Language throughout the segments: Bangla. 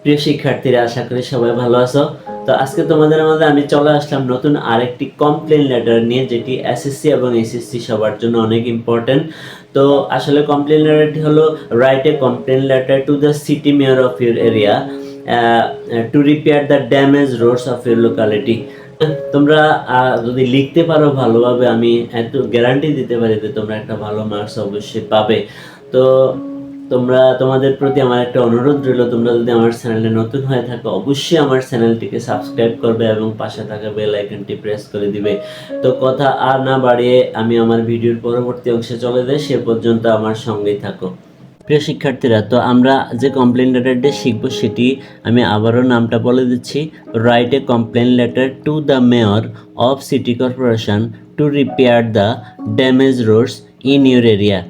প্রিয় শিক্ষার্থীরা, আশা করি সবাই ভালো আছো। তো আজকে তোমাদের মাঝে আমি চলে আসলাম নতুন আরেকটি কমপ্লেন লেটার নিয়ে, যেটি এসএসসি এবং এসএসসি সবার জন্য অনেক ইম্পর্টেন্ট। তো আসলে কমপ্লেন লেটারটি হলো write a complain letter to the city mayor of your area to repair the damage Rhodes of your locality. তোমরা যদি লিখতে পারো ভালোভাবে, আমি একটু গ্যারান্টি দিতে পারি যে তোমরা একটা ভালো মার্কস অবশ্যই পাবে। তো তোমাদের প্রতি আমার একটা অনুরোধ রইল, তোমরা যদি আমার চ্যানেলে নতুন হয়ে থাকো অবশ্যই আমার চ্যানেলটিকে সাবস্ক্রাইব করবে এবং পাশে থাকা বেল আইকনটি প্রেস করে দিবে। তো কথা আর না বাড়িয়ে আমি আমার ভিডিওর পরবর্তী অংশে চলে যাই, সে পর্যন্ত আমার সঙ্গেই থাকো। প্রিয় শিক্ষার্থীরা, তো আমরা যে কমপ্লেন লেটারটি শিখবো সেটি আমি আবারও নামটা বলে দিচ্ছি। Write a complain letter to the mayor of city corporation to repair the damage Rhodes in your area.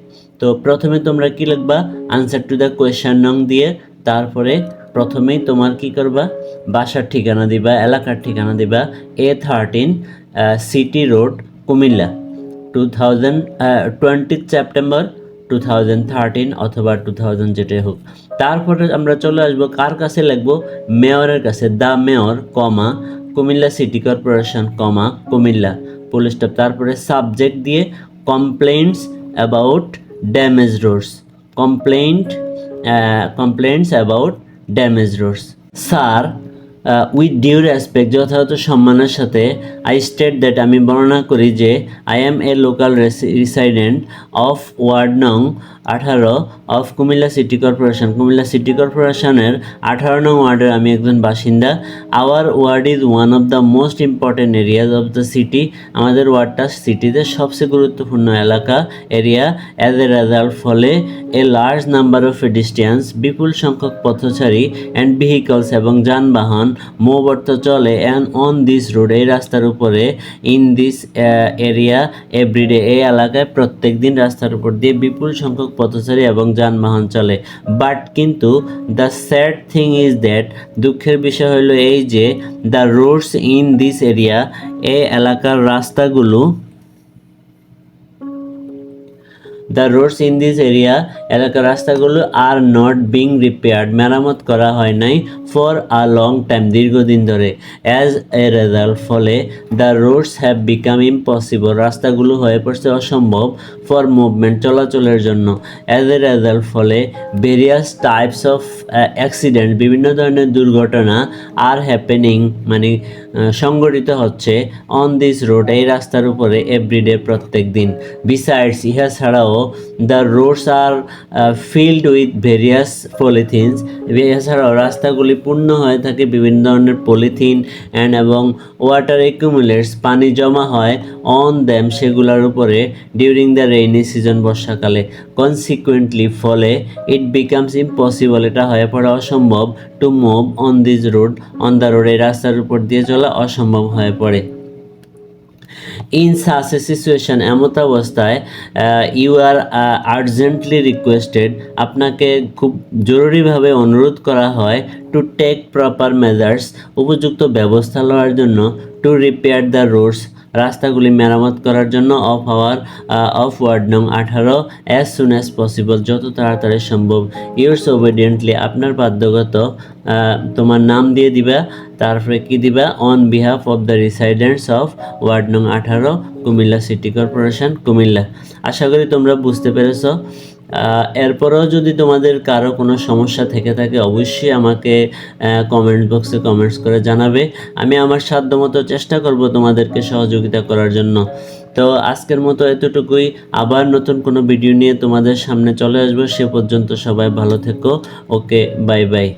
তো প্রথমে তোমরা কি লিখবা, আনসার টু দ্য কোয়েশ্চেন নং দিয়ে, তারপরে প্রথমেই তোমার কি করবা, বাসার ঠিকানা দিবা, এলাকার ঠিকানা দিবা। A13 city road, Comilla, 20 September 2013 অথবা 2000, যেটাই হোক। তারপরে আমরা চলে আসবো কার কাছে লিখবো, মেয়রের কাছে, the mayor comma Cumilla city corporation comma Cumilla, full stop. তারপরে সাবজেক্ট দিয়ে complaints about damage roads, complaints about damage roads. Sir, with due respect, যথাযথ সম্মানের সাথে, আই স্টেট দ্যাট, আমি বর্ণনা করি যে, I am a local resident of ward নং 18 অফ Comilla city corporation, Comilla city কর্পোরেশনের 18 নং ওয়ার্ডের আমি একজন বাসিন্দা। Our ward is one of the most important areas of the city, আমাদের ওয়ার্ডটা সিটিতে সবচেয়ে গুরুত্বপূর্ণ এলাকা, এরিয়া। অ্যাজ এ রেজাল্ট, ফলে এ লার্জ নাম্বার অফ পেডিস্ট্রিয়ানস, বিপুল সংখ্যক পথচারী, অ্যান্ড ভেহিকলস এবং যানবাহন, মুভ অর্থ চলে, অ্যান্ড অন দিস রোড, এই রাস্তার উপরে, ইন দিস এরিয়া এভরিডে, এই এলাকায় প্রত্যেক দিন রাস্তার উপর দিয়ে বিপুল সংখ্যক পথচারী এবং যানবাহন চলে। বাট কিন্তু, the sad thing is that, দুঃখের বিষয় হলো এই যে, the roads in this area, এই এলাকার রাস্তাগুলো, the roads in this area, এলাকার রাস্তাগুলো আর নট বিং রিপেয়ার্ড, মেরামত করা হয় নাই, ফর আ লং টাইম, দীর্ঘদিন ধরে। অ্যাজ এ রেজাল্ট, ফলে the roads have become impossible, রাস্তাগুলো হয়ে পড়ছে অসম্ভব, ফর মুভমেন্ট, চলাচলের জন্য। অ্যাজ এ রেজাল্ট, ফলে ভেরিয়াস টাইপস অফ অ্যাক্সিডেন্ট, বিভিন্ন ধরনের দুর্ঘটনা, আর হ্যাপেনিং, মানে সংঘটিত হচ্ছে, অন দিস রোড, এই রাস্তার উপরে, এভরিডে, প্রত্যেক দিন। বিসাইডস, ইহা ছাড়াও, the roads are filled with various polythenes, এছাড়াও রাস্তাগুলি পূর্ণ হয়ে থাকে বিভিন্ন ধরনের পলিথিন, অ্যান্ড এবং ওয়াটার একুমুলেটস, পানি জমা হয়, অন দ্যাম, সেগুলোর উপরে, ডিউরিং দ্য রেইনি সিজন, বর্ষাকালে। কনসিকুয়েন্টলি, ফলে, ইট বিকামস ইম্পসিবল, এটা হয়ে পড়া অসম্ভব, to move on this road, on the road, এই রাস্তার উপর দিয়ে চলা অসম্ভব হয়ে পড়ে। ইন সাচ এ সিচুয়েশন, এমত অবস্থায়, ইউ আর আর্জেন্টলি রিকোয়েস্টেড, আপনাকে খুব জরুরিভাবে অনুরোধ করা হয়, টু টেক প্রপার মেজার্স, উপযুক্ত ব্যবস্থা নেওয়ার জন্য, টু রিপেয়ার দ্য রোডস, রাস্তাগুলি মেরামত করার জন্য, অফ ওয়ার্ড নং 18 অ্যাজ সুন অ্যাজ পসিবল, যত তাড়াতাড়ি সম্ভব। ইউর্স ওবিডিয়েন্টলি, আপনার বাধ্যগত, তোমার নাম দিয়ে দিবা, তারপরে কি দিবা, on behalf of the residents of ward নং 18 কুমিল্লা সিটি কর্পোরেশন, কুমিল্লা। আশা করি তোমরা বুঝতে পেরেছ। এরপরেও যদি তোমাদের কারো কোনো সমস্যা থেকে থাকে অবশ্যই আমাকে কমেন্ট বক্সে কমেন্টস করে জানাবে। আমি আমার সাধ্যমতো চেষ্টা করব তোমাদেরকে সহযোগিতা করার জন্য। তো আজকের মতো এতটুকুই, আবার নতুন কোনো ভিডিও নিয়ে তোমাদের সামনে চলে আসবো। সে পর্যন্ত সবাই ভালো থেকো। ওকে, বাই বাই।